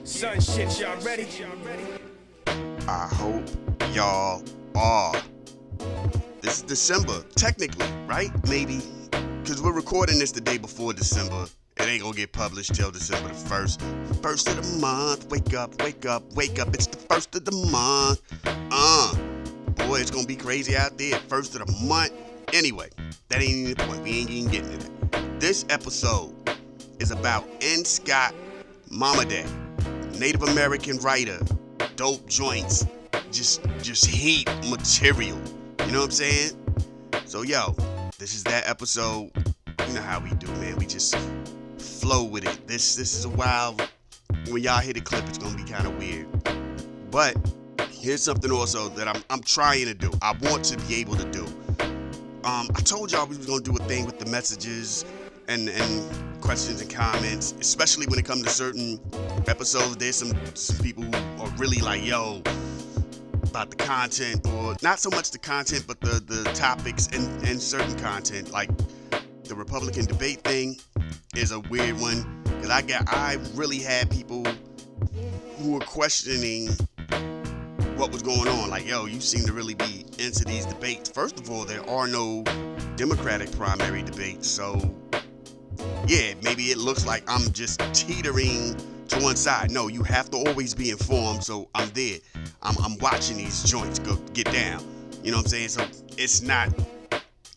Son shit, y'all ready? I hope y'all are. This is December, technically, right? Maybe. Because we're recording this the day before December. It ain't gonna get published till December the 1st. First of the month. Wake up, wake up, wake up. It's the first of the month. Boy, it's gonna be crazy out there. First of the month. Anyway, that ain't even the point. We ain't even getting to that. This episode is about Scott Momaday, Native American writer, dope joints, just heat material. You know what I'm saying? So yo, this is that episode. You know how we do, man. We just flow with it. This is a wild. When y'all hear the clip, it's gonna be kind of weird. But here's something also that I'm trying to do. I want to be able to do. I told y'all we was gonna do a thing with the messages and questions and comments, especially when it comes to certain episodes. There's some people who are really like, yo, about the content, or not so much the content, but the topics and certain content. Like the Republican debate thing is a weird one, because I really had people who were questioning what was going on. Like, yo, you seem to really be into these debates. First of all, there are no Democratic primary debates, so yeah, maybe it looks like I'm just teetering to one side. No, you have to always be informed, so I'm there. I'm watching these joints get down. You know what I'm saying? So it's not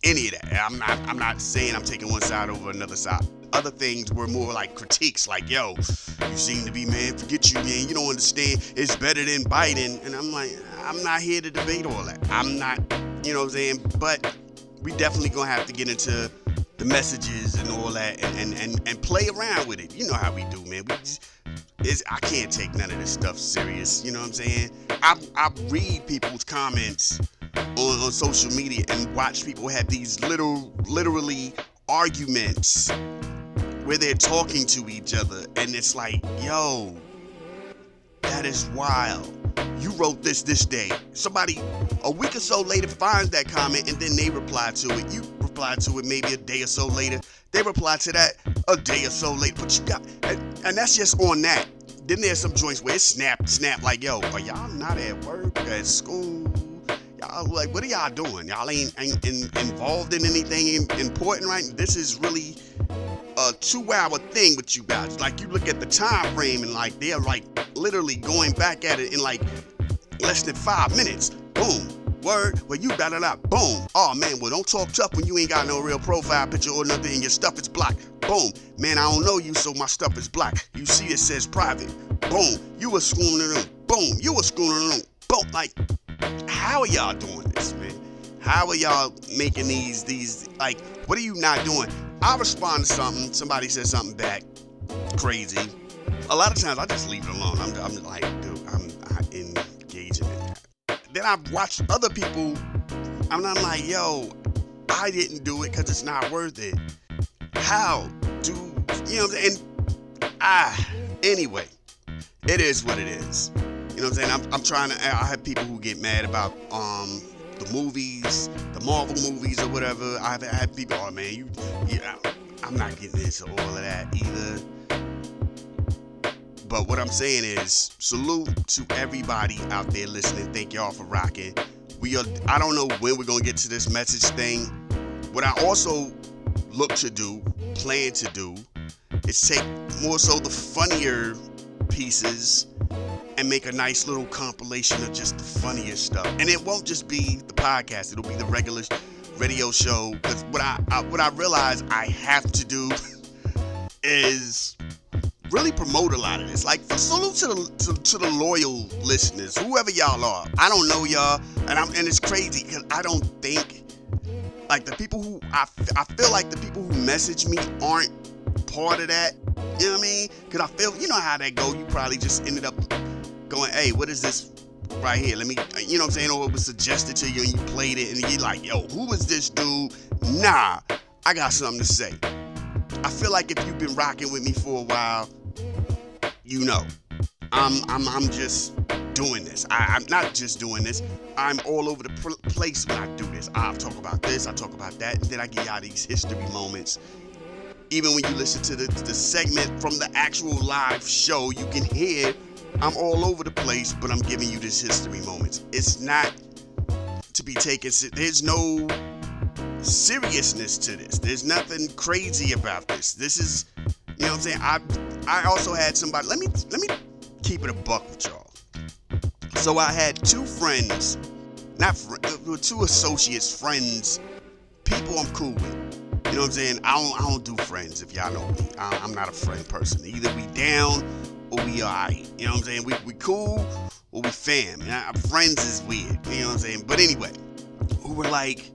any of that. I'm not saying I'm taking one side over another side. Other things were more like critiques, like, yo, you seem to be, man, forget you, man, you don't understand, it's better than Biden. And I'm like, I'm not here to debate all that. I'm not, you know what I'm saying? But we definitely gonna have to get into the messages and all that and play around with it. You know how we do, man. I can't take none of this stuff serious. You know what I'm saying? I read people's comments on social media and watch people have these literally arguments where they're talking to each other, and it's like, yo, that is wild. You wrote this day. Somebody a week or so later finds that comment, and then they reply to it. You reply to it maybe a day or so later. They reply to that a day or so later. But you got, and that's just on that. Then there's some joints where it snap like, yo, are y'all not at work, at school? Y'all, like, what are y'all doing? Y'all ain't involved in anything important, right? This is really a 2-hour thing with you guys. Like, you look at the time frame, and like they're like literally going back at it in like less than 5 minutes. Boom. Word. Well, you got it out. Boom. Oh man, well, don't talk tough when you ain't got no real profile picture or nothing and your stuff is blocked. Boom. Man, I don't know you, so my stuff is blocked. You see it says private. Boom. You were schooling them. Boom. You were schooling them. Boom. Like, how are y'all doing this, man? How are y'all making these, like, what are you not doing? I respond to something, somebody says something back, crazy. A lot of times I just leave it alone. I'm like, dude, I'm not engaging in that. Then I've watched other people, and I'm like, yo, I didn't do it because it's not worth it. How do, you know what I'm saying? Anyway, it is what it is. You know what I'm saying? I'm trying to, I have people who get mad about the movies, the Marvel movies or whatever. I have people, oh man, I'm not getting into all of that either. But what I'm saying is, salute to everybody out there listening. Thank y'all for rocking. I don't know when we're gonna get to this message thing. What I also plan to do, is take more so the funnier pieces and make a nice little compilation of just the funniest stuff. And it won't just be the podcast, it'll be the regular radio show. Because what I realize I have to do is really promote a lot of this. Like, salute to the loyal listeners, whoever y'all are. I don't know y'all, and it's crazy because I don't think, like, the people who I feel like the people who message me aren't part of that. You know what I mean? Because I feel, you know how that go. You probably just ended up going, hey, what is this right here? Let me, you know what I'm saying? Or it was suggested to you and you played it and you're like, yo, who is this dude? Nah, I got something to say. I feel like if you've been rocking with me for a while, you know, I'm just doing this. I'm not just doing this. I'm all over the place when I do this. I talk about this, I talk about that, and then I give y'all these history moments Even when you listen to the segment from the actual live show, you can hear I'm all over the place, but I'm giving you this history moments. It's not to be taken. There's no seriousness to this. There's nothing crazy about this. This is, you know what I'm saying? I also had somebody. Let me keep it a buck with y'all. So I had two friends, two associates, friends, people I'm cool with. You know what I'm saying? I don't do friends, if y'all know me. I'm not a friend person. Either we down or we alright. You know what I'm saying? We cool or we fam. Friends is weird. You know what I'm saying? But anyway, who were like,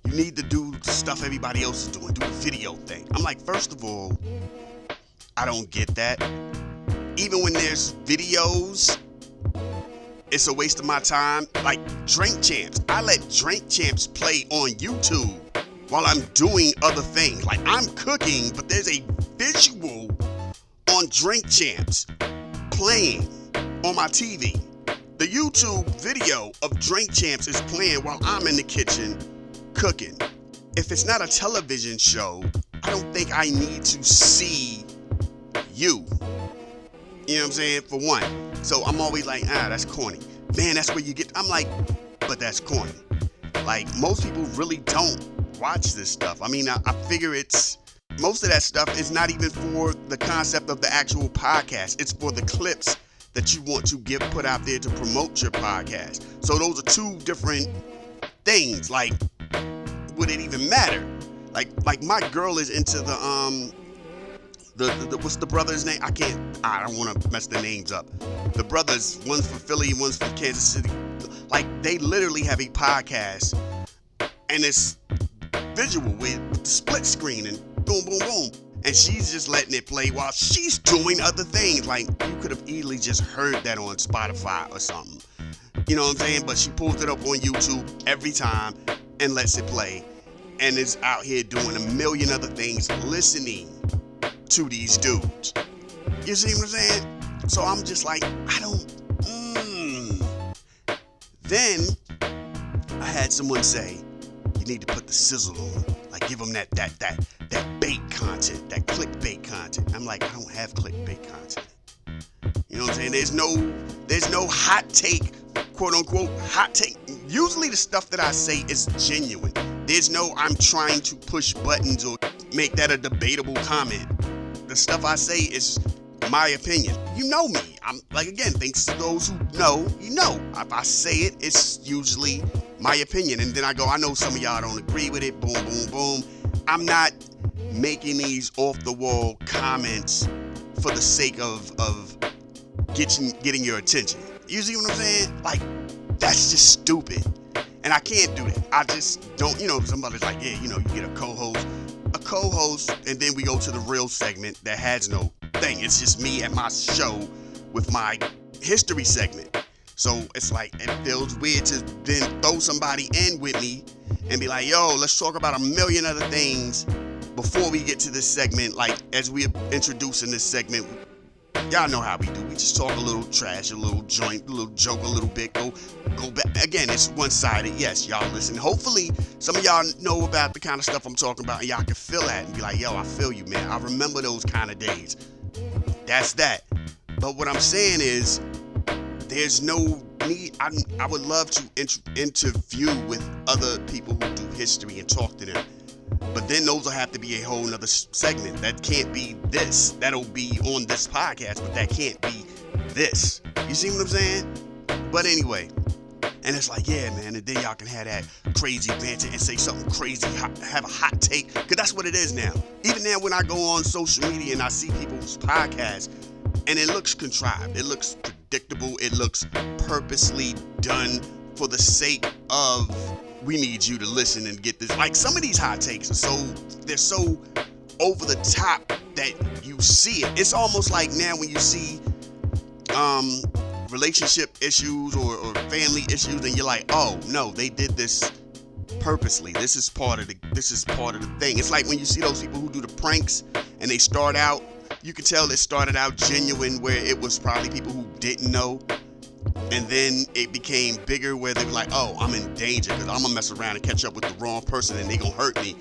you need to do stuff everybody else is doing. Do the video thing. I'm like, first of all, I don't get that. Even when there's videos, it's a waste of my time. Like Drink Champs. I let Drink Champs play on YouTube while I'm doing other things. Like I'm cooking, but there's a visual on Drink Champs playing on my TV. The YouTube video of Drink Champs is playing while I'm in the kitchen cooking. If it's not a television show, I don't think I need to see you. You know what I'm saying? For one. So I'm always like, that's corny. Man, that's where you get. I'm like, but that's corny. Like most people really don't watch this stuff. I mean, I figure most of that stuff is not even for the concept of the actual podcast. It's for the clips that you want to put out there to promote your podcast. So those are two different things. Like, would it even matter? Like my girl is into the what's the brother's name? I don't want to mess the names up. The brothers, one's from Philly, one's from Kansas City. Like they literally have a podcast and it's visual with the split screen and boom, boom, boom. And she's just letting it play while she's doing other things. Like you could have easily just heard that on Spotify or something. You know what I'm saying? But she pulls it up on YouTube every time and lets it play. And is out here doing a million other things, listening to these dudes. You see what I'm saying? So I'm just like, I don't. Then I had someone say, you need to put the sizzle on. Like give them that bait content, that clickbait content. I'm like, I don't have clickbait content. You know what I'm saying? There's no hot take, quote unquote hot take. Usually the stuff that I say is genuine. There's no I'm trying to push buttons or make that a debatable comment. The stuff I say is my opinion. You know me. I'm like, again, thanks to those who know, you know. If I say it, it's usually my opinion. And then I go, I know some of y'all don't agree with it. Boom, boom, boom. I'm not making these off the wall comments for the sake of getting your attention. You see what I'm saying? Like, that's just stupid. And I can't do that. I just don't, somebody's like, yeah, you get a co-host, and then we go to the real segment that has no thing. It's just me at my show with my history segment. So it's like, it feels weird to then throw somebody in with me and be like, yo, let's talk about a million other things before we get to this segment. Like, as we're introducing this segment, y'all know how we do. We just talk a little trash, a little joint, a little joke, a little bit, go back. Again, it's one-sided. Yes, y'all listen. Hopefully, some of y'all know about the kind of stuff I'm talking about, and y'all can feel that and be like, yo, I feel you, man. I remember those kind of days. That's that. But what I'm saying is, there's no need. I would love to interview with other people who do history and talk to them. But then those will have to be a whole nother segment. That can't be this. That'll be on this podcast, but that can't be this. You see what I'm saying? But anyway, and it's like, yeah, man, and then y'all can have that crazy banter and say something crazy, have a hot take, because that's what it is now. Even now when I go on social media and I see people's podcasts, and it looks contrived, it looks predictable, it looks purposely done for the sake of, we need you to listen and get this. Like, some of these hot takes they're so over the top that you see it. It's almost like now when you see relationship issues or family issues, and you're like, oh no, they did this purposely. This is part of the thing. It's like when you see those people who do the pranks and they start out, you can tell it started out genuine, where it was probably people who didn't know. And then it became bigger where they were like, oh, I'm in danger because I'm going to mess around and catch up with the wrong person and they going to hurt me.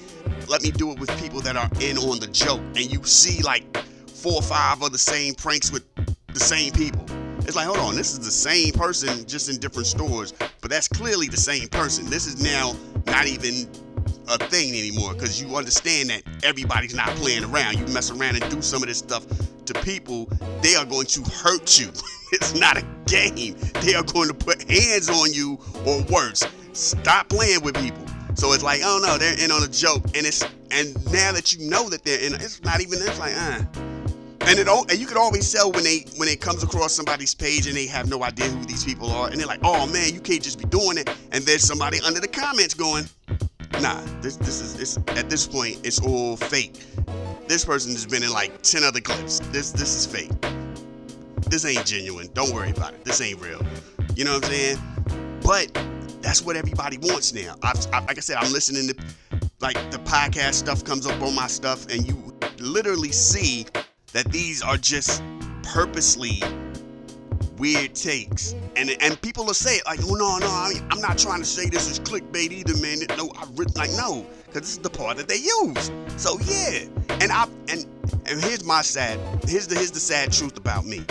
Let me do it with people that are in on the joke. And you see like 4 or 5 of the same pranks with the same people. It's like, hold on, this is the same person just in different stores, but that's clearly the same person. This is now not even a thing anymore because you understand that everybody's not playing around. You mess around and do some of this stuff to people, they are going to hurt you. It's not a game. They are going to put hands on you or worse. Stop playing with people. So it's like, oh no, they're in on a joke, and now that you know that they're in, it's not even. It's like, And you can always tell when it comes across somebody's page and they have no idea who these people are, and they're like, oh man, you can't just be doing it. And there's somebody under the comments going, nah, this is at this point it's all fake. This person has been in like 10 other clips. This is fake. This ain't genuine. Don't worry about it. This ain't real. You know what I'm saying? But that's what everybody wants now. Like I said, I'm listening to like the podcast stuff comes up on my stuff, and you literally see that these are just purposely weird takes. And people will say it like, oh, no, I'm not trying to say this is clickbait either, man. No, no, because this is the part that they use. So yeah, and here's the sad truth about me.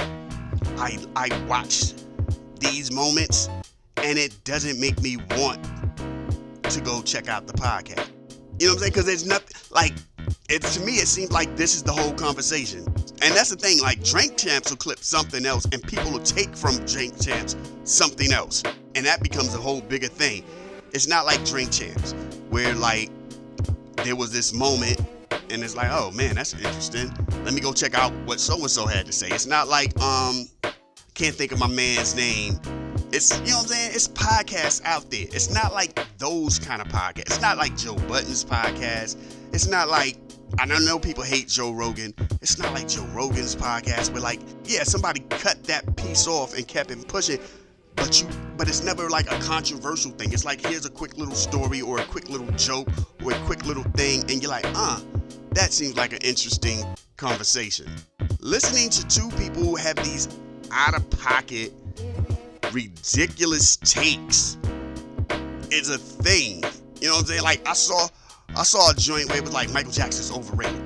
I watch these moments, and it doesn't make me want to go check out the podcast. You know what I'm saying? Because there's nothing like it. To me, it seems like this is the whole conversation. And that's the thing, like Drink Champs will clip something else and people will take from Drink Champs something else. And that becomes a whole bigger thing. It's not like Drink Champs where like there was this moment and it's like, oh man, that's interesting. Let me go check out what so-and-so had to say. It's not like, can't think of my man's name. It's, you know what I'm saying? It's podcasts out there. It's not like those kind of podcasts. It's not like Joe Budden's podcast. It's not like, I don't know people hate Joe Rogan. It's not like Joe Rogan's podcast where like, yeah, somebody cut that piece off and kept it pushing, but it's never like a controversial thing. It's like, here's a quick little story or a quick little joke or a quick little thing, and you're like, that seems like an interesting conversation. Listening to two people who have these out-of-pocket, ridiculous takes is a thing. You know what I'm saying? Like I saw a joint where it was like Michael Jackson's overrated.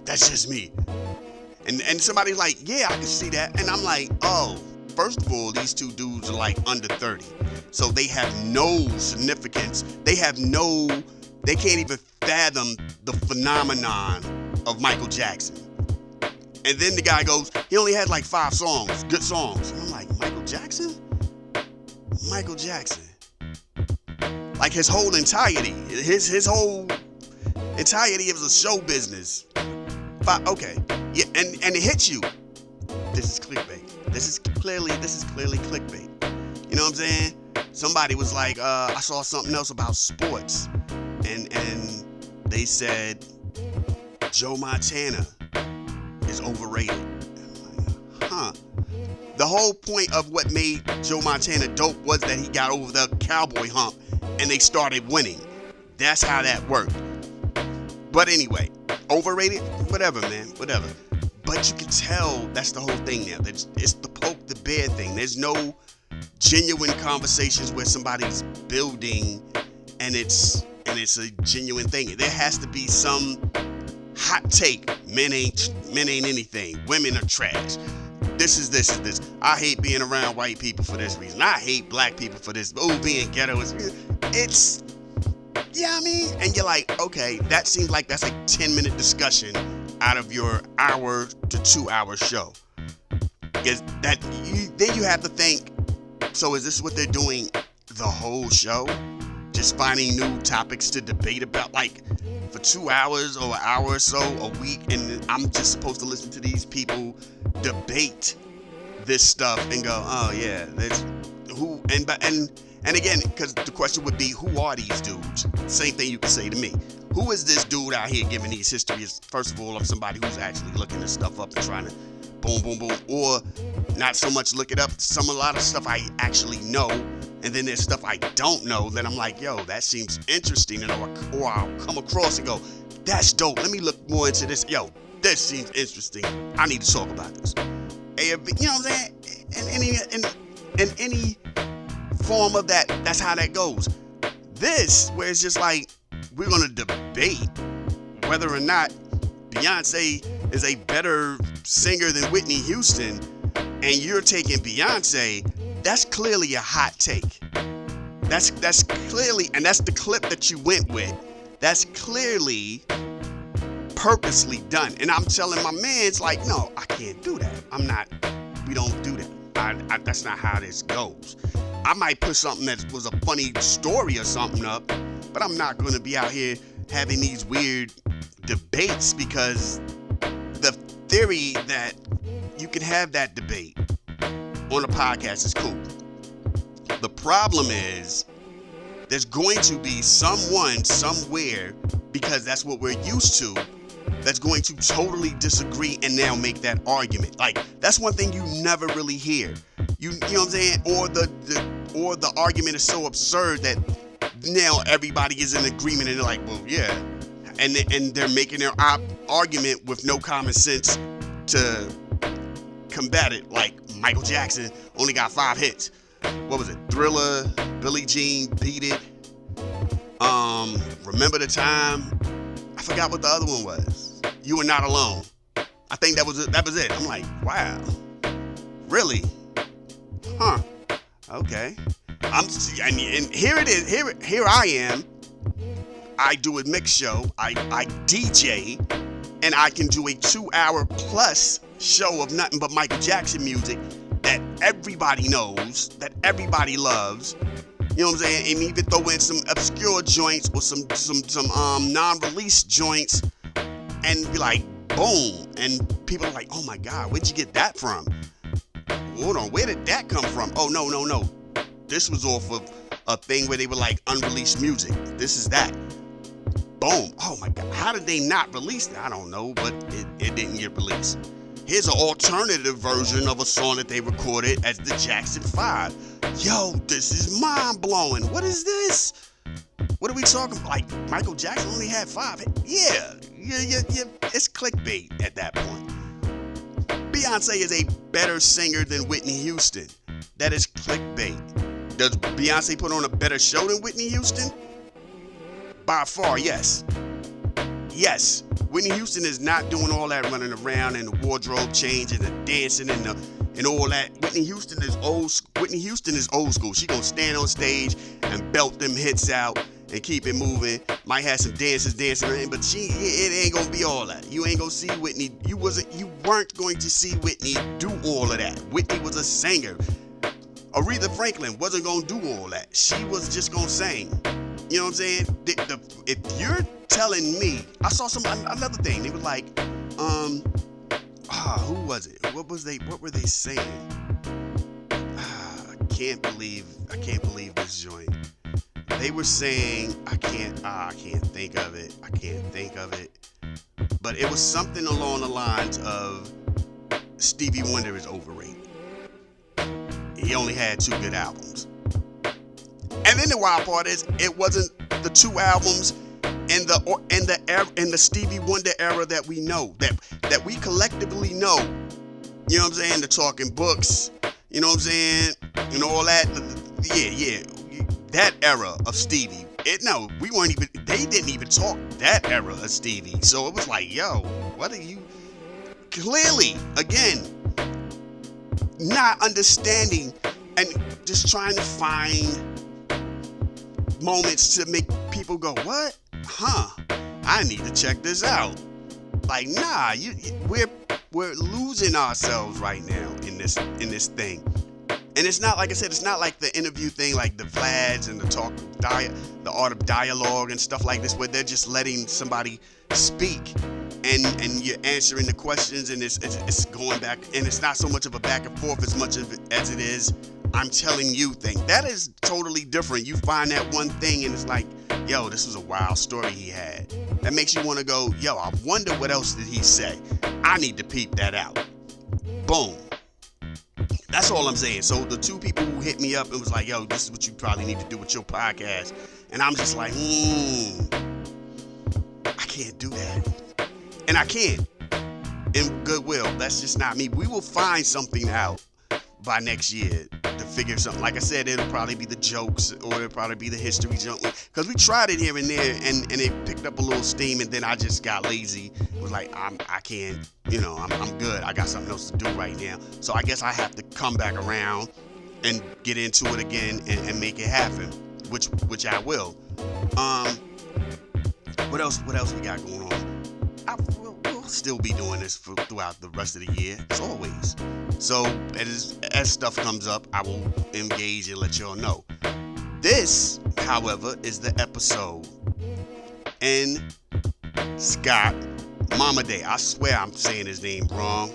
That's just me. And somebody's like, yeah, I can see that. And I'm like, oh, first of all, these two dudes are like under 30. So they have no significance. They can't even fathom the phenomenon of Michael Jackson. And then the guy goes, he only had like 5 songs, good songs. And I'm like, Michael Jackson? Michael Jackson. Like his whole entirety, his whole entirety of the show business. Okay, yeah, and it hits you. This is clickbait. This is clearly clickbait. You know what I'm saying? Somebody was like, I saw something else about sports, and they said Joe Montana is overrated. I'm like, The whole point of what made Joe Montana dope was that he got over the cowboy hump and they started winning. That's how that worked. But anyway, overrated? Whatever, man, whatever. But you can tell that's the whole thing now. It's the poke the bear thing. There's no genuine conversations where somebody's building and it's a genuine thing. There has to be some hot take. Men ain't anything. Women are trash. This is this. I hate being around white people for this reason. I hate black people for this. Oh, being ghetto is, it's, yeah, I mean, and you're like, okay, that seems like that's a 10-minute discussion out of your hour to 2-hour show. Because then you have to think, so is this what they're doing the whole show? Just finding new topics to debate about, like, for 2 hours or an hour or so a week, and I'm just supposed to listen to these people debate this stuff and go, oh yeah, that's who, and again, because the question would be, who are these dudes? Same thing you could say to me. Who is this dude out here giving these histories? First of all, I'm somebody who's actually looking this stuff up and trying to boom, boom, boom, or not so much look it up. A lot of stuff I actually know, and then there's stuff I don't know that I'm like, yo, that seems interesting, and or I'll come across and go, that's dope. Let me look more into this. Yo, this seems interesting. I need to talk about this. You know what I'm saying? And in any form of that, that's how that goes. This, where it's just like, we're going to debate whether or not Beyonce is a better singer than Whitney Houston, and you're taking Beyonce, that's clearly a hot take. That's clearly, and that's the clip that you went with. That's clearly purposely done. And I'm telling my mans, like, no, I can't do that. We don't do that. That's not how this goes. I might put something that was a funny story or something up, but I'm not going to be out here having these weird debates, because the theory that you can have that debate on a podcast is cool. The problem is there's going to be someone somewhere, because that's what we're used to, that's going to totally disagree and now make that argument. Like, that's one thing you never really hear. You know what I'm saying? Or the argument is so absurd that now everybody is in agreement and they're like, well, yeah. And they're making their argument with no common sense to combat it. Like, Michael Jackson only got 5 hits. What was it? Thriller, Billie Jean, Beat It. Remember the Time. I forgot what the other one was. You Were Not Alone. I think that was it. I'm like, wow, really? Huh? Okay. And here it is. Here I am. I do a mix show. I DJ, and I can do a 2-hour plus show of nothing but Michael Jackson music that everybody knows, that everybody loves. You know what I'm saying? And even throw in some obscure joints or some non-released joints, and be like, boom. And people are like, oh my God, where'd you get that from? Hold on, where did that come from? Oh, no. This was off of a thing where they were like, unreleased music. This is that. Boom. Oh my God. How did they not release that? I don't know, but it didn't get released. Here's an alternative version of a song that they recorded as the Jackson 5. Yo, this is mind-blowing. What is this? What are we talking about? Like, Michael Jackson only had 5. Yeah. It's clickbait at that point. Beyonce is a better singer than Whitney Houston. That is clickbait. Does Beyonce put on a better show than Whitney Houston? By far, yes. Yes. Whitney Houston is not doing all that running around and the wardrobe change and the dancing and all that. Whitney Houston is old school. She gonna stand on stage and belt them hits out and keep it moving. Might have some dancers dancing around, but it ain't gonna be all that. You ain't gonna see Whitney. You weren't going to see Whitney do all of that. Whitney was a singer. Aretha Franklin wasn't gonna do all that. She was just gonna sing. You know what I'm saying? If you're telling me, I saw another thing. They were like, who was it? What were they saying? I can't believe this joint. They were saying, I can't think of it. But it was something along the lines of Stevie Wonder is overrated. He only had 2 good albums. And then the wild part is, it wasn't the 2 albums in the Stevie Wonder era that we know, that we collectively know. You know what I'm saying? The Talking Books, you know what I'm saying? And all that. Yeah. That era of Stevie. They didn't even talk that era of Stevie. So it was like, yo, what are you? Clearly, again, not understanding and just trying to find moments to make people go, what? Huh? I need to check this out. Like, nah, we're losing ourselves right now in this thing. And it's not, like I said, it's not like the interview thing, like the Vlads and the art of dialogue and stuff like this, where they're just letting somebody speak and you're answering the questions, and it's going back, and it's not so much of a back and forth as much as it is, I'm telling you thing. That is totally different. You find that one thing and it's like, yo, this was a wild story he had. That makes you want to go, yo, I wonder what else did he say? I need to peep that out. Boom. That's all I'm saying. So the 2 people who hit me up and was like, yo, this is what you probably need to do with your podcast. And I'm just like, I can't do that. And I can't. In goodwill. That's just not me. We will find something out by next year have to figure something. Like I said, it'll probably be the jokes, or it'll probably be the history junk. Because we tried it here and there, and it picked up a little steam, and then I just got lazy. It was like, I can't, I'm good. I got something else to do right now. So I guess I have to come back around and get into it again and make it happen, which I will. What else we got going on? We'll still be doing this throughout the rest of the year, as always. So as stuff comes up, I will engage and let y'all know. This, however, is the episode in Scott Momaday. I swear I'm saying his name wrong,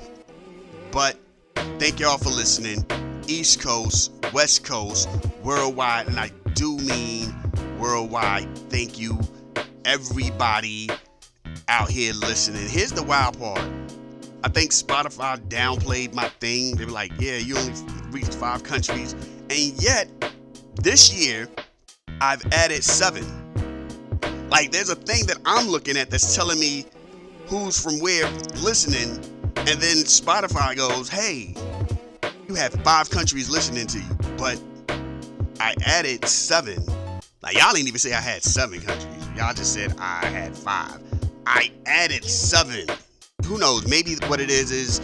but thank y'all for listening. East Coast, West Coast, worldwide, and I do mean worldwide. Thank you, everybody out here listening. Here's the wild part. I think Spotify downplayed my thing. They were like, yeah, you only reached 5 countries. And yet, this year, I've added 7. Like, there's a thing that I'm looking at that's telling me who's from where listening. And then Spotify goes, hey, you have 5 countries listening to you. But I added 7. Like, y'all didn't even say I had 7 countries. Y'all just said I had 5. I added 7. Who knows? Maybe what it is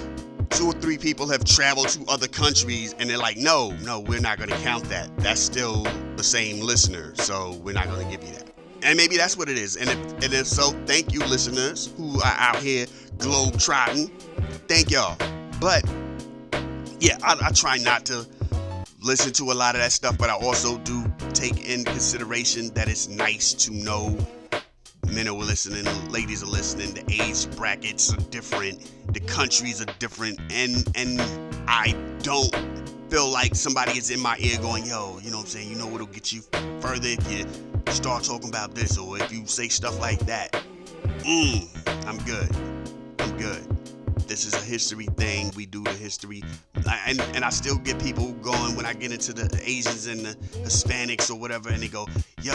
2 or 3 people have traveled to other countries and they're like, no, we're not going to count that. That's still the same listener, so we're not going to give you that. And maybe that's what it is. And if so, thank you, listeners who are out here globe trotting. Thank y'all. But yeah, I try not to listen to a lot of that stuff, but I also do take in consideration that it's nice to know men are listening, ladies are listening, the age brackets are different, the countries are different, and I don't feel like somebody is in my ear going, yo, you know what I'm saying, you know what'll get you further if you start talking about this, or if you say stuff like that. I'm good. This is a history thing. We do the history. And I still get people going when I get into the Asians and the Hispanics or whatever, and they go, yo,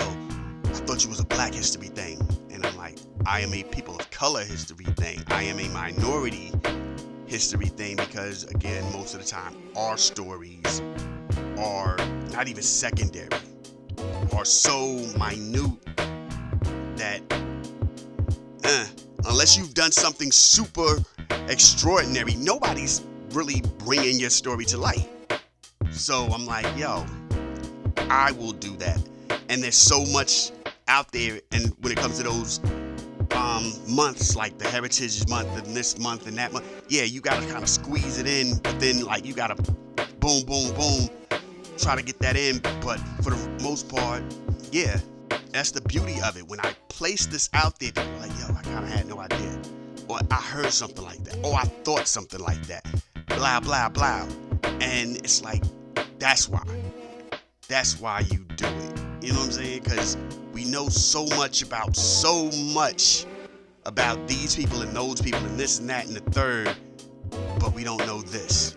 I thought you was a black history thing. And I'm like, I am a people of color history thing. I am a minority history thing because, again, most of the time, our stories are not even secondary, are so minute that unless you've done something super extraordinary, nobody's really bringing your story to light. So I'm like, yo, I will do that. And there's so much out there, and when it comes to those months, like the Heritage Month and this month and that month, yeah, you gotta kind of squeeze it in, but then like you gotta boom, try to get that in. But for the most part, yeah, that's the beauty of it. When I place this out there, people are like, yo, I kind of had no idea, or I heard something like that, or I thought something like that, blah blah blah, and it's like, that's why you do it. You know what I'm saying? Because we know so much about these people and those people and this and that and the third, but we don't know this.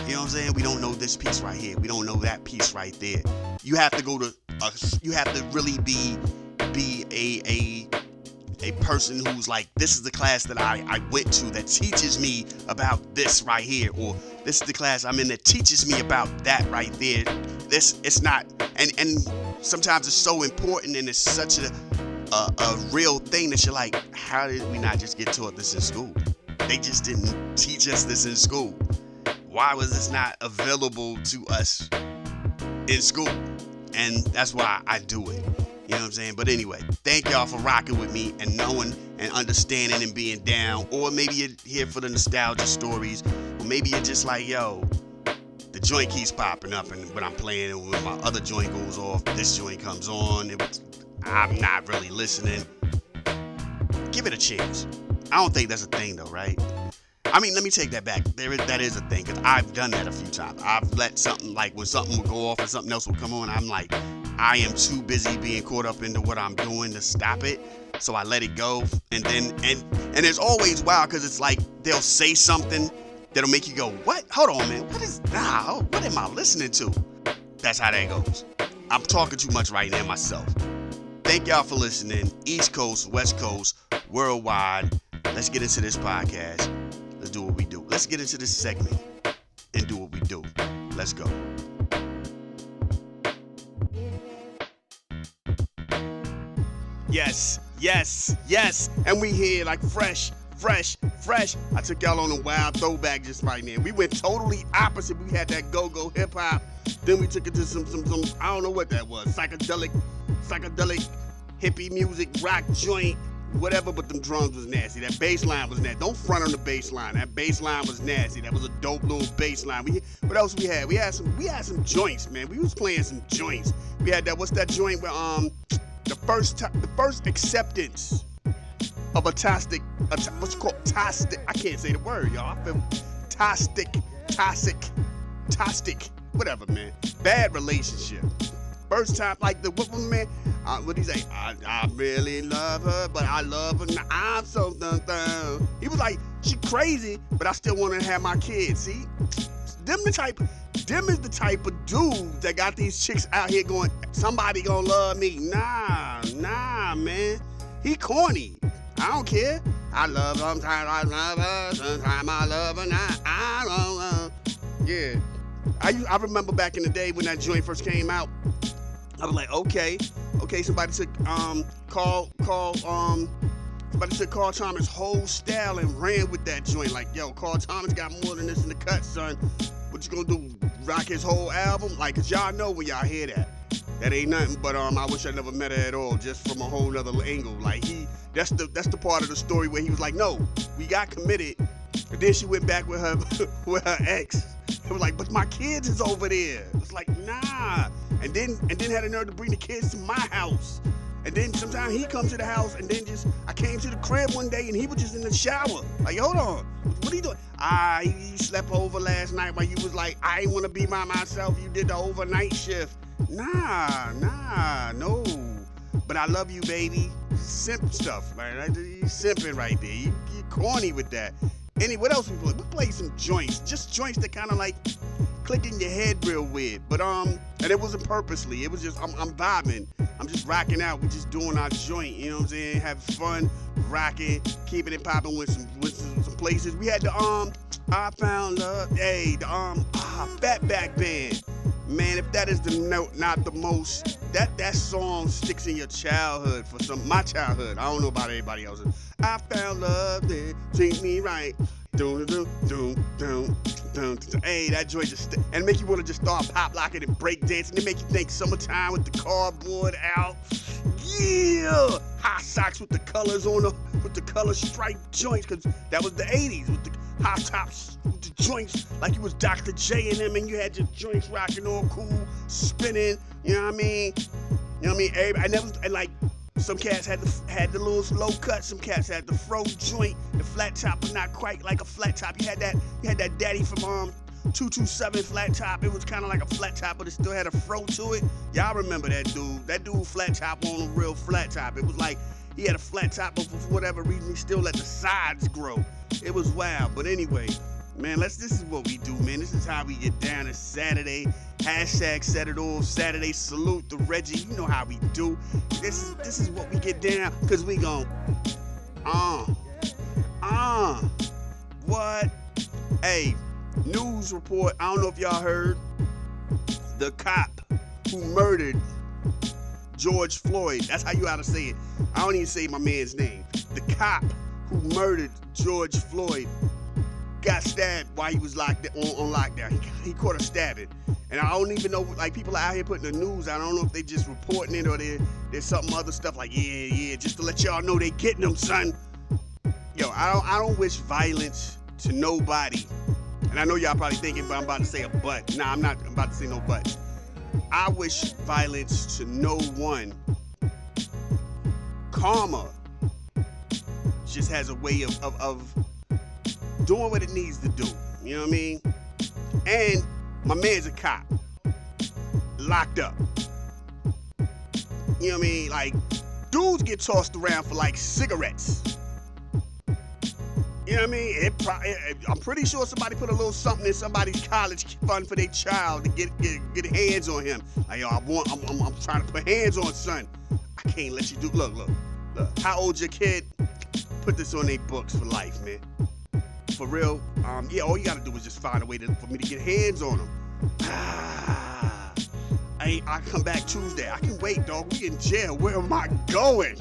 You know what I'm saying? We don't know this piece right here. We don't know that piece right there. You have to you have to really be a person who's like, this is the class that I went to that teaches me about this right here, or this is the class I'm in that teaches me about that right there. It's not, and sometimes it's so important, and it's such a real thing that you're like, how did we not just get taught this in school? They just didn't teach us this in school. Why was this not available to us in school? And that's why I do it. You know what I'm saying? But anyway, thank y'all for rocking with me and knowing and understanding and being down. Or maybe you're here for the nostalgia stories. Or maybe you're just like, yo, the joint keeps popping up, and when I'm playing it, when my other joint goes off, this joint comes on. I'm not really listening. Give it a chance. I don't think that's a thing though, right? I mean, let me take that back. That is a thing, because I've done that a few times. I've let something, like when something will go off and something else will come on, I'm like, I am too busy being caught up into what I'm doing to stop it. So I let it go. And then, and it's always wild, because it's like they'll say something that'll make you go, what? Hold on, man. What am I listening to? That's how that goes. I'm talking too much right now myself. Thank y'all for listening. East Coast, West Coast, worldwide. Let's get into this podcast. Let's do what we do. Let's get into this segment and do what we do. Let's go. Yes, yes, yes. And we here like fresh. I took y'all on a wild throwback just right now. We went totally opposite. We had that go-go hip-hop. Then we took it to some I don't know what that was. Psychedelic hippie music, rock joint, whatever, but them drums was nasty. That bass line was nasty. Don't front on the bass line. That bass line was nasty. That was a dope little bass line. What else we had? We had some joints, man. We was playing some joints. We had that, what's that joint where the first acceptance of a toxic, what's it called? Toxic. I can't say the word, y'all. I feel toxic, whatever, man. Bad relationship. First time, like the what man? What he say? I really love her, but I love her now. I'm so done. He was like, she crazy, but I still want to have my kids. See, them is the type of dudes that got these chicks out here going, somebody gonna love me. Nah, man. He corny. I don't care. I love her, sometimes I love her, sometimes I love her, now I don't know. Yeah. I remember back in the day when that joint first came out, I was like, okay, somebody took Carl Thomas' whole style and ran with that joint. Like, yo, Carl Thomas got more than this in the cut, son. What you gonna do? Rock his whole album? Like, 'cause y'all know when y'all hear that. That ain't nothing but I wish I never met her at all, just from a whole nother angle. Like that's the part of the story where he was like, no, we got committed, and then she went back with her with her ex. It was like, but my kids is over there. It's like, nah. And then had a nerve to bring the kids to my house. And then sometimes he comes to the house, and then I came to the crib one day and he was just in the shower. Like, hold on, what are you doing? He slept over last night while you was like, I ain't want to be by myself. You did the overnight shift. Nah, no. But I love you, baby. Simp stuff, man. You simping right there. You corny with that. What else we play? We played some joints. Just joints that kind of like click in your head real weird. But and it wasn't purposely. It was just I'm vibing. I'm just rocking out. We just doing our joint. You know what I'm saying? Having fun, rocking, keeping it popping with some places. We had the I Found Love. Hey, the Fatback Band. Man, if that is the note, not the most, that song sticks in your childhood my childhood. I don't know about everybody else's. I found love that treat me right. Doom. Hey, that joint just and make you want to just start pop locking and break dancing. It make you think summertime with the cardboard out. Yeah, hot socks with the colors on with the color striped joints, cause that was the '80s with the hot tops with the joints, like you was Dr. J and them, and you had your joints rocking all cool, spinning. You know what I mean? Everybody, like some cats had the little low cut, some cats had the fro joint, the flat top, but not quite like a flat top. You had that daddy from 227 flat top. It was kind of like a flat top, but it still had a fro to it. Y'all remember that dude? That dude flat top on a real flat top. It was like he had a flat top, but for whatever reason, he still let the sides grow. It was wild. But anyway, man, this is what we do, man. This is how we get down. It's Saturday. Hashtag set it off. Saturday salute to Reggie. You know how we do. This is what we get down, cause we gon' what? Hey, news report. I don't know if y'all heard. The cop who murdered George Floyd. That's how you ought to say it. I don't even say my man's name. The cop who murdered George Floyd got stabbed while he was on lockdown. He caught a stabbing. And I don't even know, like, people are out here putting the news. I don't know if they just reporting it or there's something other stuff like, yeah, just to let y'all know they getting them, son. Yo, I don't wish violence to nobody. And I know y'all probably thinking, but I'm about to say a but. Nah, I'm not about to say no but. I wish violence to no one. Karma just has a way of doing what it needs to do. You know what I mean? And my man's a cop. Locked up. You know what I mean? Like, dudes get tossed around for like cigarettes. You know what I mean? I'm pretty sure somebody put a little something in somebody's college fund for their child to get hands on him. Like, yo, I'm trying to put hands on son. I can't let you do. Look. How old's your kid? Put this on their books for life, man. For real. Yeah, all you gotta do is just find a way for me to get hands on him. I come back Tuesday. I can wait, dog. We in jail. Where am I going?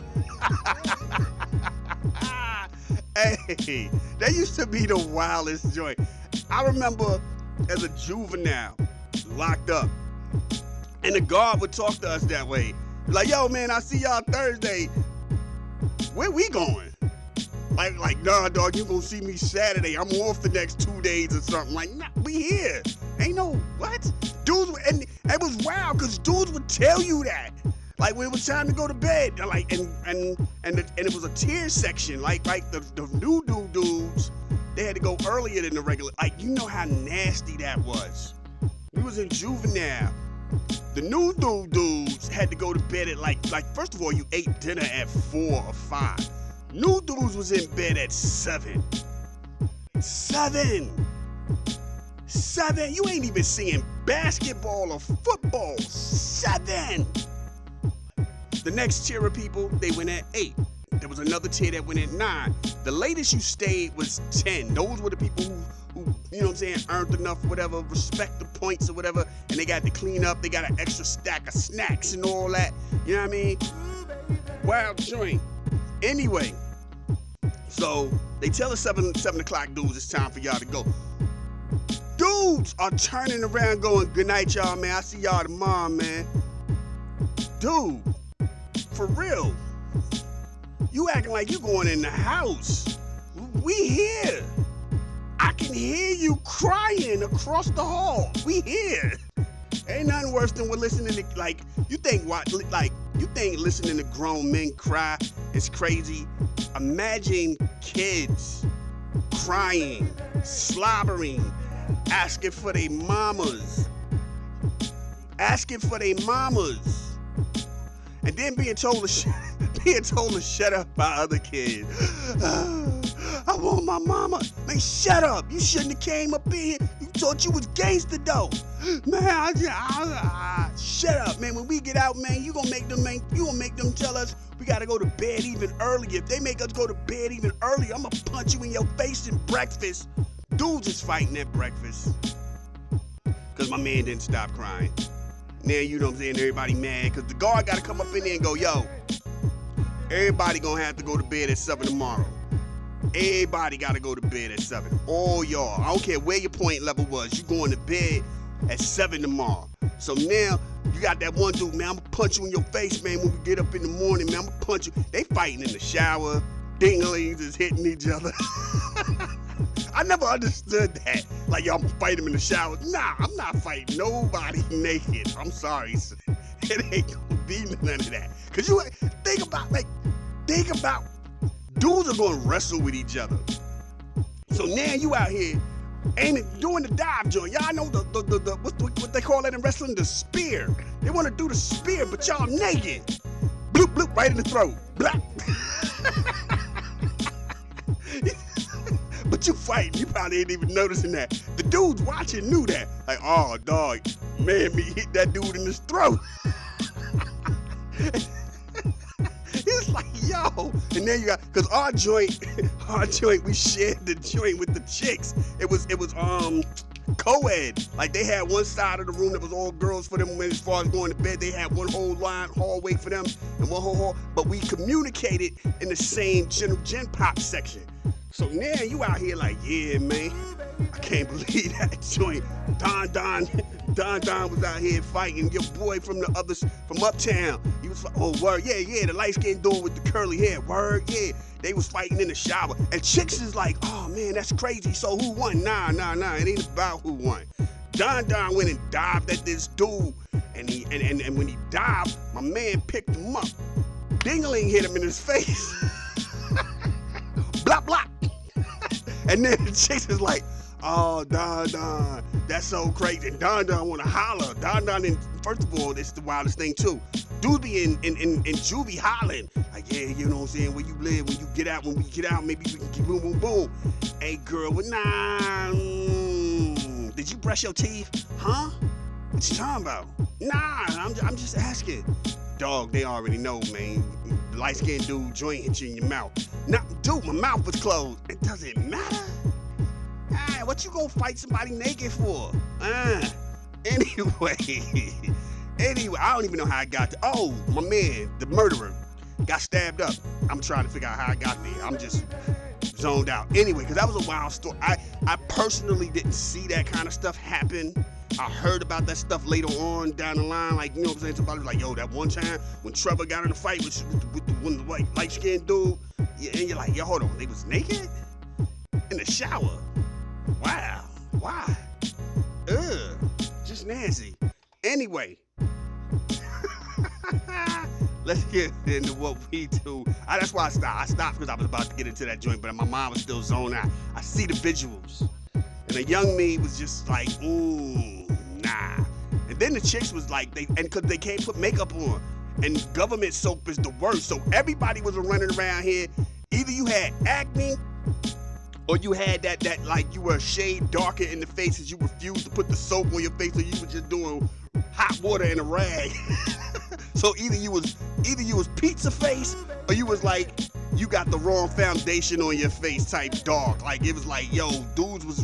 Hey, that used to be the wildest joint. I remember as a juvenile, locked up, and the guard would talk to us that way. Like, yo, man, I see y'all Thursday. Where we going? Like, nah, dog, you gonna see me Saturday. I'm off the next 2 days or something. Like, nah, we here. Ain't no what? Dudes, and it was wild because dudes would tell you that. Like when it was time to go to bed, like and it was a tier section. Like the new dudes, they had to go earlier than the regular. Like, you know how nasty that was. We was in juvenile. The new dudes had to go to bed at like first of all, you ate dinner at 4 or 5. New dudes was in bed at 7. 7. You ain't even seeing basketball or football. 7. The next tier of people, they went at 8. There was another tier that went at 9. The latest you stayed was 10. Those were the people who you know what I'm saying, earned enough, whatever, respect the points or whatever, and they got to clean up. They got an extra stack of snacks and all that. You know what I mean? Wild joint. Anyway, so they tell the 7 o'clock dudes it's time for y'all to go. Dudes are turning around going, good night, y'all, man. I see y'all tomorrow, man. Dude, for real. You acting like you going in the house. We here. I can hear you crying across the hall. We here. Ain't nothing worse than we're listening to, like, you think listening to grown men cry is crazy? Imagine kids crying, slobbering, asking for their mamas. And then being told to shut up by other kids. I want my mama. Man, shut up. You shouldn't have came up in here. You thought you was gangster though. Man, shut up, man. When we get out, man, you gonna make them tell us we gotta go to bed even earlier. If they make us go to bed even earlier, I'm gonna punch you in your face in breakfast. Dudes is fighting at breakfast. Cause my man didn't stop crying. Now, you know what I'm saying, everybody mad, because the guard got to come up in there and go, yo, everybody going to have to go to bed at 7 tomorrow. Everybody got to go to bed at 7. All y'all. I don't care where your point level was. You going to bed at 7 tomorrow. So now, you got that one dude, man, I'm going to punch you in your face, man, when we get up in the morning, man, I'm going to punch you. They fighting in the shower. Dinglings is hitting each other. I never understood that. Like, y'all fight him in the shower. Nah, I'm not fighting nobody naked. I'm sorry, sir. It ain't gonna be none of that. Cause you think about, dudes are gonna wrestle with each other. So now you out here doing the dive joint. Y'all know what they call that in wrestling? The spear. They wanna do the spear, but y'all naked. Bloop, bloop, right in the throat. Blap. But you fighting, you probably ain't even noticing that. The dudes watching knew that. Like, oh, dog, man, me hit that dude in his throat. It's like, yo. And then you got, cause our joint, we shared the joint with the chicks. It was co-ed. Like, they had one side of the room that was all girls for them. As far as going to bed, they had one whole hallway for them and one whole hall. But we communicated in the same gen pop section. So now you out here like, yeah, man, I can't believe that joint. Don was out here fighting your boy from uptown. He was like, oh, word, yeah, the light-skinned dude with the curly hair, word, yeah. They was fighting in the shower. And chicks is like, oh, man, that's crazy. So who won? Nah, it ain't about who won. Don went and dived at this dude. And when he dived, my man picked him up. Dingling hit him in his face. Blah, blah. And then the chicks is like, oh, Don, that's so crazy. And Don want to holler. Don, first of all, it's the wildest thing, too. Dude be in juvie hollering. Like, yeah, you know what I'm saying, where you live, when we get out, maybe we can get boom, boom, boom. Hey, girl, did you brush your teeth? Huh? What you talking about? Nah, I'm just asking. Dog, they already know, man. Light-skinned dude, joint hit you in your mouth. Now, dude, my mouth was closed. It doesn't matter. What you gonna fight somebody naked for? Anyway, I don't even know how I got to. Oh, my man, the murderer, got stabbed up. I'm trying to figure out how I got there. I'm just zoned out. Anyway, because that was a wild story. I personally didn't see that kind of stuff happen. I heard about that stuff later on down the line. Like, you know what I'm saying? Somebody was like, yo, that one time when Trevor got in a fight with the white light-skinned dude. Yeah, and you're like, yo, hold on. They was naked? In the shower? Wow. Why? Ugh. Just nasty. Anyway. Let's get into what we do. That's why I stopped. I stopped because I was about to get into that joint, but my mind was still zoned out. I see the visuals. And the young me was just like, nah. And then the chicks was like, because they can't put makeup on. And government soap is the worst. So everybody was running around here. Either you had acne, or you had that like you were a shade darker in the face as you refused to put the soap on your face, so you were just doing hot water in a rag. So either you was pizza face, or you was like you got the wrong foundation on your face type dark. Like it was like, yo, dudes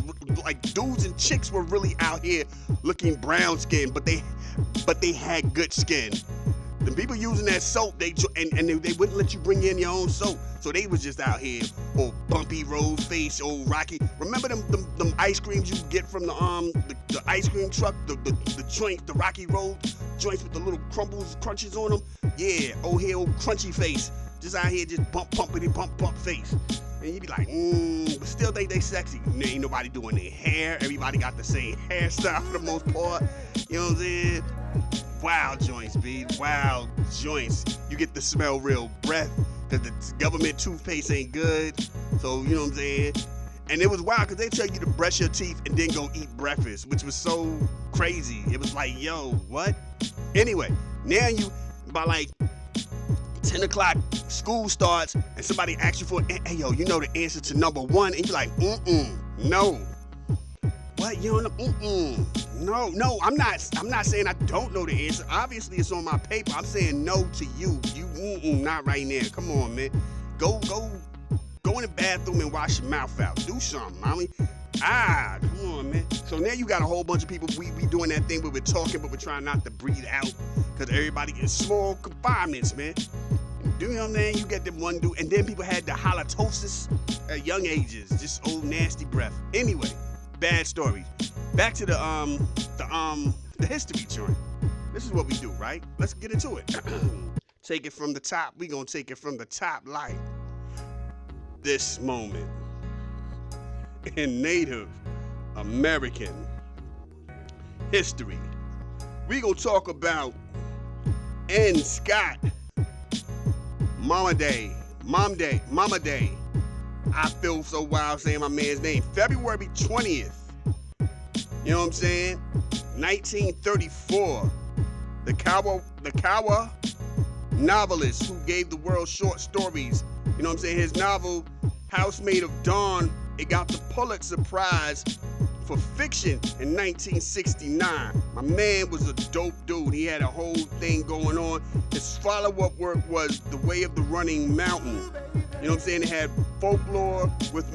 and chicks were really out here looking brown skin, but they had good skin. The people using that soap, they wouldn't let you bring in your own soap. So they was just out here, old bumpy road face, old Rocky. Remember them ice creams you get from the ice cream truck, the joints, the Rocky Road joints with the little crunches on them? Yeah, old crunchy face. Just out here, just bump face. And you be like, but still think they sexy. Ain't nobody doing their hair. Everybody got the same hairstyle for the most part. You know what I'm saying? Wild joints, B. Wild joints. You get to smell real breath, because the government toothpaste ain't good. So, you know what I'm saying? And it was wild because they tell you to brush your teeth and then go eat breakfast, which was so crazy. It was like, yo, what? Anyway, now by like 10 o'clock, school starts, and somebody asks you for, hey, yo, you know the answer to number 1, and you're like, no. What? You don't know? No, I'm not saying I don't know the answer. Obviously, it's on my paper. I'm saying no to you. You, not right now. Come on, man. Go in the bathroom and wash your mouth out. Do something, mommy. Come on, man. So now you got a whole bunch of people, we doing that thing where we're talking, but we're trying not to breathe out, because everybody in small confinements, man. Do you know what I'm saying? You get them one dude, and then people had the halitosis at young ages. Just old nasty breath. Anyway. Bad stories. Back to the history joint. This is what we do, right? Let's get into it. Take it from the top. We gonna take it from the top, like this moment in Native American history. We gonna talk about Scott Momaday. I feel so wild saying my man's name. February 20th. You know what I'm saying? 1934. The Kawa novelist who gave the world short stories. You know what I'm saying? His novel, Housemaid of Dawn, it got the Pulitzer Prize for fiction in 1969. My man was a dope dude. He had a whole thing going on. His follow-up work was The Way of the Running Mountain. You know what I'm saying? It had folklore with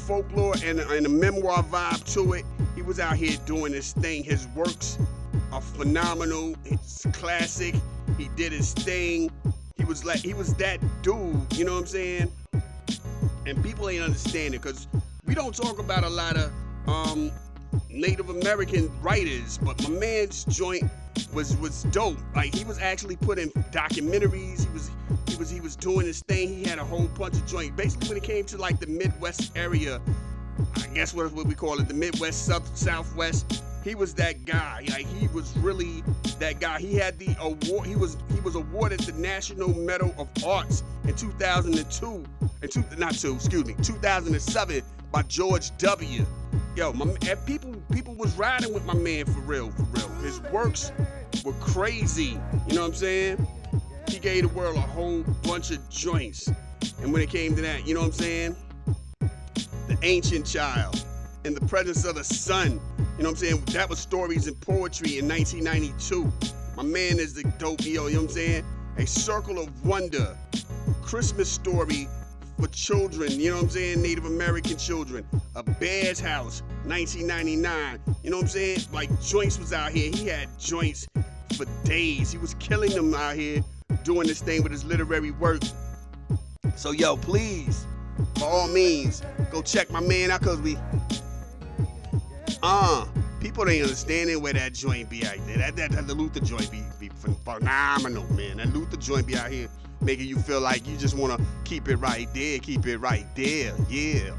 folklore and a memoir vibe to it. He was out here doing his thing. His works are phenomenal. It's classic. He did his thing. He was that dude. You know what I'm saying? And people ain't understand it, because we don't talk about a lot of Native American writers, but my man's joint was dope. Like, he was actually put in documentaries. He was doing his thing. He had a whole bunch of joints. Basically, when it came to like the Midwest area, I guess what we call it, the Midwest, Southwest, he was that guy. Like, he was really that guy. He had the award. He was awarded the National Medal of Arts in 2007 by George W. Yo, people was riding with my man for real. His works were crazy. You know what I'm saying? He gave the world a whole bunch of joints. And when it came to that, you know what I'm saying? The Ancient Child, In the Presence of the Sun. You know what I'm saying? That was Stories and Poetry in 1992. My man is the dope, you know what I'm saying? A Circle of Wonder, Christmas Story for children, you know what I'm saying? Native American children. A Bear's House, 1999. You know what I'm saying? Like, joints was out here. He had joints for days. He was killing them out here doing this thing with his literary work. So yo, please, by all means, go check my man out, cause people ain't understanding where that joint be out there. That the Luther joint be phenomenal, man. That Luther joint be out here making you feel like you just wanna keep it right there, yeah.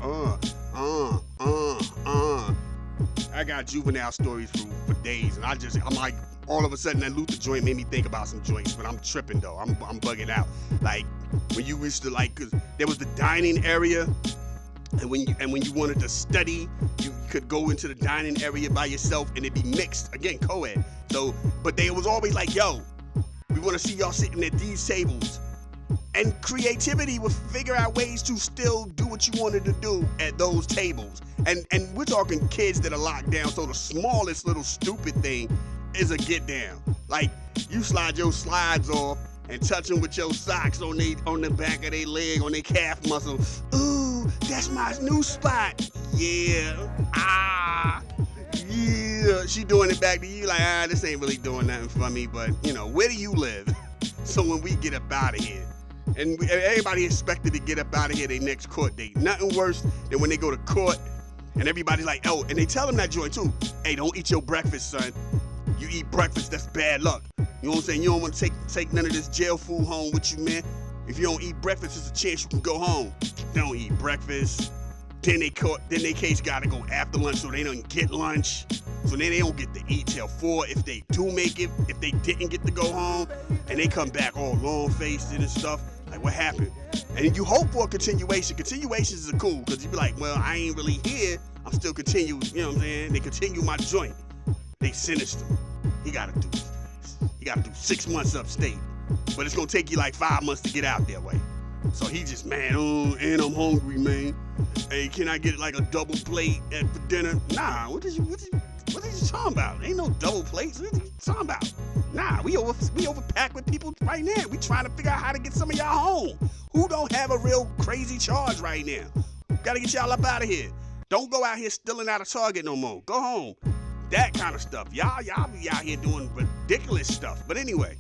I got juvenile stories for days, and I'm like, all of a sudden that Luther joint made me think about some joints, but I'm tripping though. I'm bugging out. Like when you used to cause there was the dining area, and when you wanted to study, you could go into the dining area by yourself and it'd be mixed, again, co-ed. So, but they was always like, yo, we want to see y'all sitting at these tables. And creativity would figure out ways to still do what you wanted to do at those tables. And we're talking kids that are locked down, so the smallest little stupid thing is a get down. Like, you slide your slides off and touch them with your socks on the back of their leg, on their calf muscle. Ooh, that's my new spot. Yeah. Yeah. She doing it back to you like, this ain't really doing nothing for me, but, where do you live? So when we get up out of here, and everybody expected to get up out of here their next court date. Nothing worse than when they go to court and everybody's like, oh, and they tell them that joint too. Hey, don't eat your breakfast, son. You eat breakfast, that's bad luck. You know what I'm saying? You don't want to take none of this jail food home with you, man. If you don't eat breakfast, there's a chance you can go home. Don't eat breakfast. Then they case gotta go after lunch, so they don't get lunch. So then they don't get to eat till 4 if they do make it, if they didn't get to go home, and they come back all long-faced and stuff. Like, what happened? And you hope for a continuation. Continuations are cool, because you be like, well, I ain't really here. I'm still continuing, you know what I'm saying? They continue my joint. They sentenced him. He gotta do 6 months upstate. But it's gonna take you like 5 months to get out that way. So he just, man, and I'm hungry, man. Hey, can I get like a double plate for dinner? Nah, what is you talking about? Ain't no double plates. What are you talking about? Nah, we overpacked with people right now. We trying to figure out how to get some of y'all home. Who don't have a real crazy charge right now? Gotta get y'all up out of here. Don't go out here stealing out of Target no more. Go home. That kind of stuff. Y'all be out here doing ridiculous stuff. But anyway,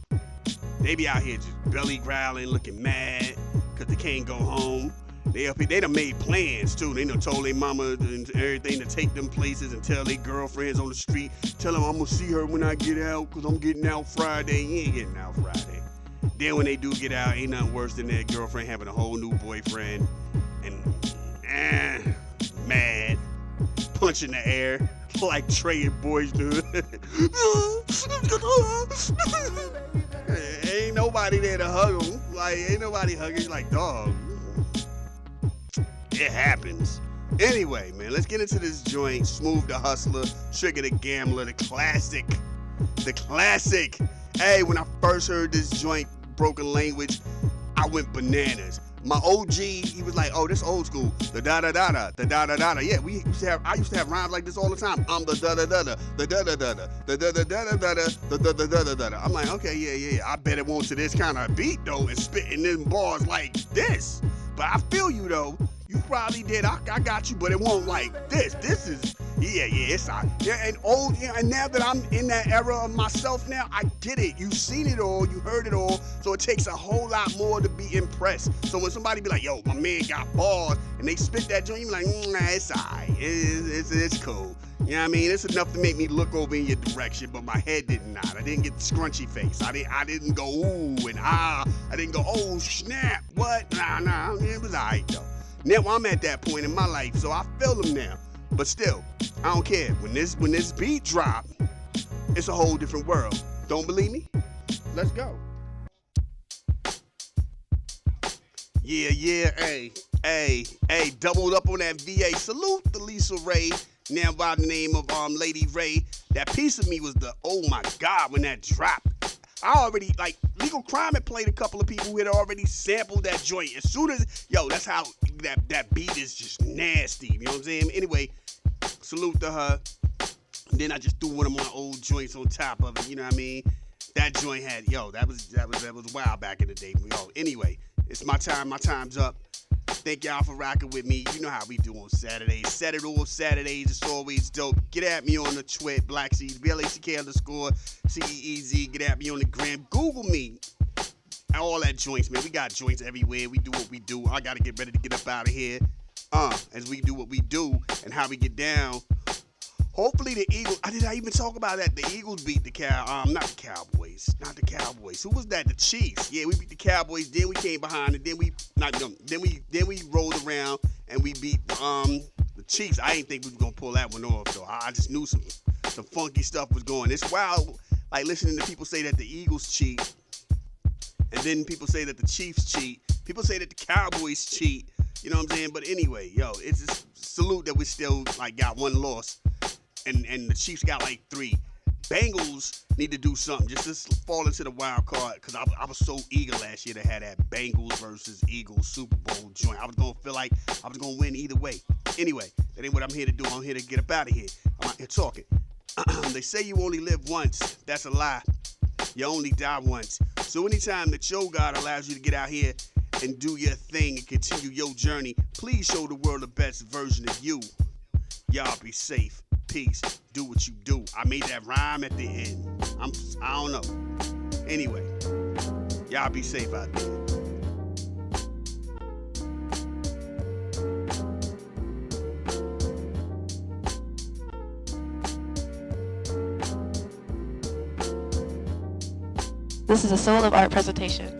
they be out here just belly growling, looking mad, because they can't go home. They done made plans too. They done told their mama and everything to take them places and tell their girlfriends on the street, tell them I'm gonna see her when I get out, because I'm getting out Friday. You ain't getting out Friday. Then when they do get out, ain't nothing worse than their girlfriend having a whole new boyfriend and mad, punching the air like Trey and boys do. Ain't nobody there to hug them. Like, ain't nobody hugging. Like, dog. It happens. Anyway, man, let's get into this joint. Smooth the Hustler, Trigger the Gambler, the classic. Hey, when I first heard this joint, Broken Language, I went bananas. My OG, he was like, oh, this old school. The da-da-da-da, the da-da-da-da. Yeah, I used to have rhymes like this all the time. I'm the da-da-da-da, the da-da-da-da, the da-da-da-da-da, the da-da-da-da-da. I'm like, okay, yeah. I bet it won't to this kind of beat, though, and spitting them bars like this. But I feel you, though. You probably did. I got you, but it won't like this. This is, it's and now that I'm in that era of myself now, I get it. You've seen it all, you heard it all, so it takes a whole lot more to be impressed. So when somebody be like, yo, my man got bars, and they spit that joint, you be like, it's alright, it's cool. You know what I mean? It's enough to make me look over in your direction, but my head did not. I didn't get the scrunchy face. I didn't go ooh and ah. I didn't go, oh snap, what? Nah, it was alright though. Now I'm at that point in my life, so I feel them now. But still, I don't care. When this beat drop, it's a whole different world. Don't believe me? Let's go. Yeah, hey, doubled up on that VA. Salute to Lisa Ray, now by the name of Lady Ray. That piece of me was oh my God, when that dropped. I already, Legal Crime had played a couple of people who had already sampled that joint. As soon as, that's how that beat is just nasty. You know what I'm saying? Anyway, salute to her. And then I just threw one of my old joints on top of it. You know what I mean? That joint had, that was wild back in the day. Anyway, it's my time. My time's up. Thank y'all for rocking with me. You know how we do on Saturdays. Saturdays, it's always dope. Get at me on the Twit, Black Seeds, BLACK_CEEZ. Get at me on the gram. Google me. all that joints, man. We got joints everywhere. We do what we do. I gotta get ready to get up out of here. As we do what we do and how we get down. Hopefully the Eagles. Did I even talk about that? The Eagles beat the not the Cowboys. Not the Cowboys. Who was that? The Chiefs. Yeah, we beat the Cowboys. Then we came behind, and then we rolled around and we beat the Chiefs. I didn't think we were gonna pull that one off, though. I just knew some funky stuff was going. It's wild, like listening to people say that the Eagles cheat, and then people say that the Chiefs cheat. People say that the Cowboys cheat. You know what I'm saying? But anyway, yo, it's a salute that we still like got one loss, and the Chiefs got like 3. Bengals need to do something just to fall into the wild card, because I was so eager last year to have that Bengals versus Eagles Super Bowl joint. I was gonna feel like I was gonna win either way. Anyway, that ain't what I'm here to do. I'm here to get up out of here. I'm out here talking. They say you only live once. That's a lie. You only die once. So anytime that your God allows you to get out here and do your thing and continue your journey, please show the world the best version of you. Y'all be safe. Peace. Do what you do. I made that rhyme at the end. I don't know. Anyway, y'all be safe out there. This is a Soul of Art presentation.